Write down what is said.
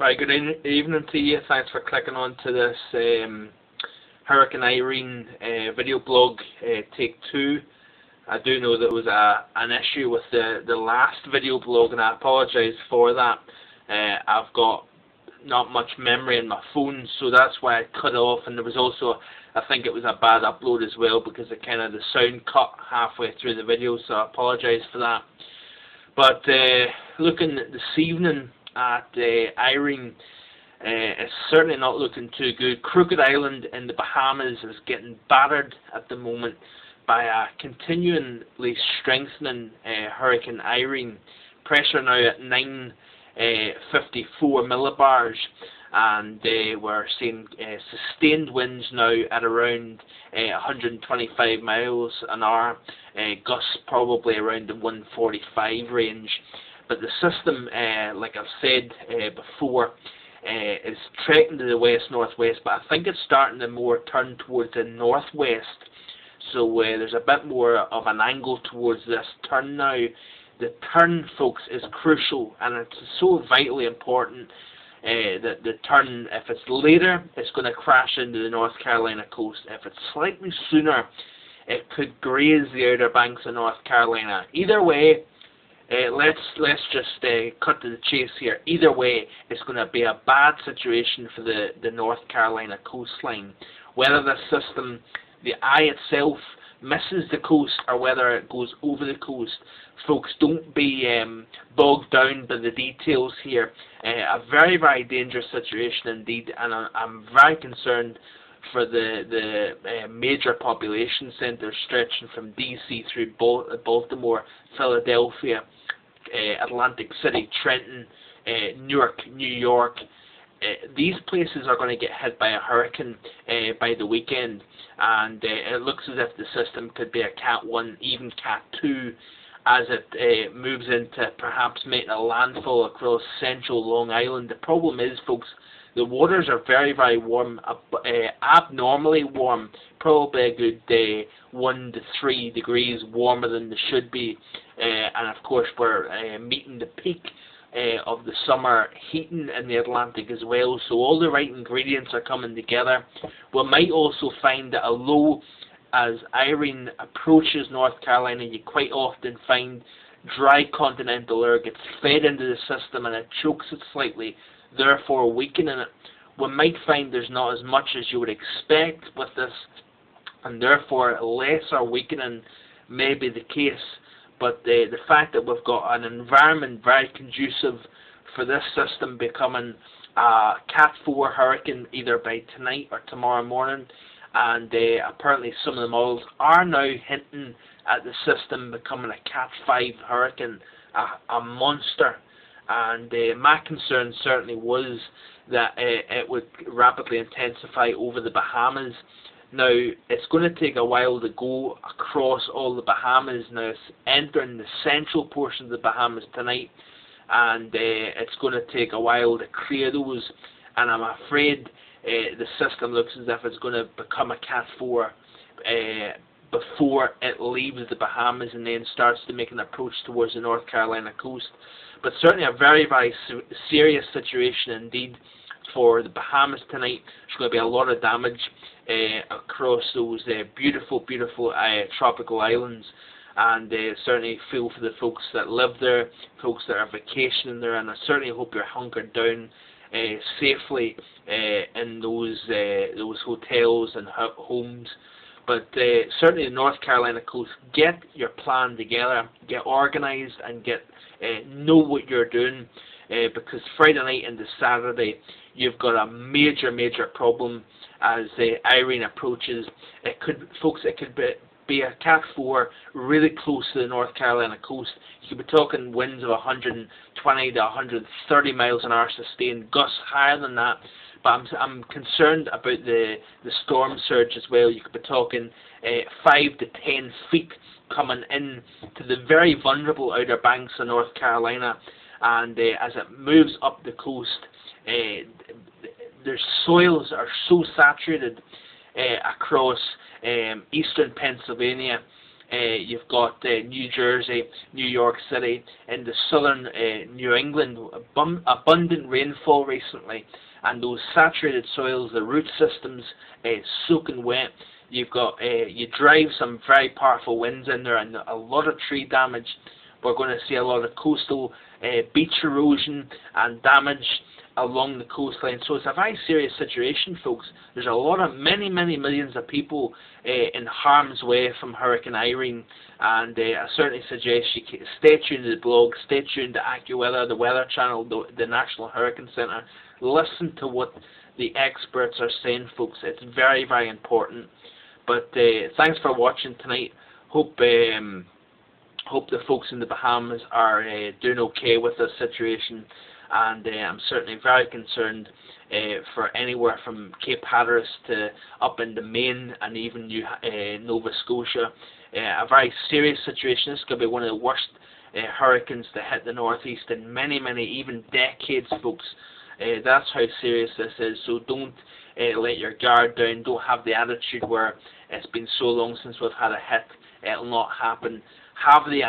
Right, good evening to you. Thanks for clicking on to this Hurricane Irene video blog, take 2. I do know that was an issue with the last video blog, and I apologise for that. I've got not much memory in my phone, so that's why I cut it off. And there was also, I think it was a bad upload as well, because the sound cut halfway through the video, so I apologise for that. But looking this evening at Irene, it's certainly not looking too good. Crooked Island in the Bahamas is getting battered at the moment by a continually strengthening Hurricane Irene. Pressure now at 954 millibars, and we're seeing sustained winds now at around 125 miles an hour, gusts probably around the 145 range. But the system, like I've said before, is trekking to the west-northwest, but I think it's starting to more turn towards the northwest. So there's a bit more of an angle towards this turn now. The turn, folks, is crucial, and it's so vitally important that the turn, if it's later, it's going to crash into the North Carolina coast. If it's slightly sooner, it could graze the Outer Banks of North Carolina. Either way, let's just cut to the chase here. Either way, it's going to be a bad situation for the North Carolina coastline. Whether the system, the eye itself, misses the coast or whether it goes over the coast, folks, don't be bogged down by the details here. A very, very dangerous situation indeed, and I'm very concerned for the major population centres stretching from DC through Baltimore, Philadelphia, Atlantic City, Trenton, Newark, New York. These places are going to get hit by a hurricane by the weekend, and it looks as if the system could be a Cat 1, even Cat 2, as it moves into perhaps making a landfall across central Long Island. The problem is, folks, the waters are very, very warm, abnormally warm, probably a good 1 to 3 degrees warmer than they should be, and of course we're meeting the peak of the summer heating in the Atlantic as well, so all the right ingredients are coming together. We might also find that although as Irene approaches North Carolina, you quite often find dry continental air gets fed into the system and it chokes it slightly, therefore weakening it. We might find there's not as much as you would expect with this, and therefore lesser weakening may be the case. But the fact that we've got an environment very conducive for this system becoming a Cat 4 hurricane either by tonight or tomorrow morning, and apparently some of the models are now hinting at the system becoming a Cat 5 hurricane, a monster. And my concern certainly was that it would rapidly intensify over the Bahamas. Now, it's going to take a while to go across all the Bahamas. Now, it's entering the central portion of the Bahamas tonight, and it's going to take a while to clear those. And I'm afraid the system looks as if it's going to become a Cat 4 before it leaves the Bahamas and then starts to make an approach towards the North Carolina coast. But certainly a very, very serious situation indeed for the Bahamas tonight. There's going to be a lot of damage across those beautiful, beautiful tropical islands, and certainly feel for the folks that live there, folks that are vacationing there, and I certainly hope you're hunkered down safely in those hotels and homes. But certainly the North Carolina coast, get your plan together, get organised, and know what you're doing, because Friday night into Saturday you've got a major, major problem as Irene approaches. It could be a Cat 4 really close to the North Carolina coast. You could be talking winds of 120 to 130 miles an hour sustained, gusts higher than that. But I'm concerned about the storm surge as well. You could be talking 5 to 10 feet coming in to the very vulnerable Outer Banks of North Carolina, and as it moves up the coast, their soils are so saturated across eastern Pennsylvania, You've got New Jersey, New York City, in the southern New England, abundant rainfall recently, and those saturated soils, the root systems soaking wet. You've got you drive some very powerful winds in there, and a lot of tree damage. We're going to see a lot of coastal beach erosion and damage along the coastline. So it's a very serious situation, folks. There's a lot of many millions of people in harm's way from Hurricane Irene, and I certainly suggest you stay tuned to the blog, stay tuned to AccuWeather, the Weather Channel, the National Hurricane Centre. Listen to what the experts are saying, folks. It's very important. But thanks for watching tonight. Hope the folks in the Bahamas are doing okay with this situation, and I'm certainly very concerned for anywhere from Cape Hatteras to up into Maine and even Nova Scotia. A very serious situation. This could be one of the worst hurricanes to hit the northeast in many even decades, folks. That's how serious this is. So don't let your guard down. Don't have the attitude where it's been so long since we've had a hit, it'll not happen. Have the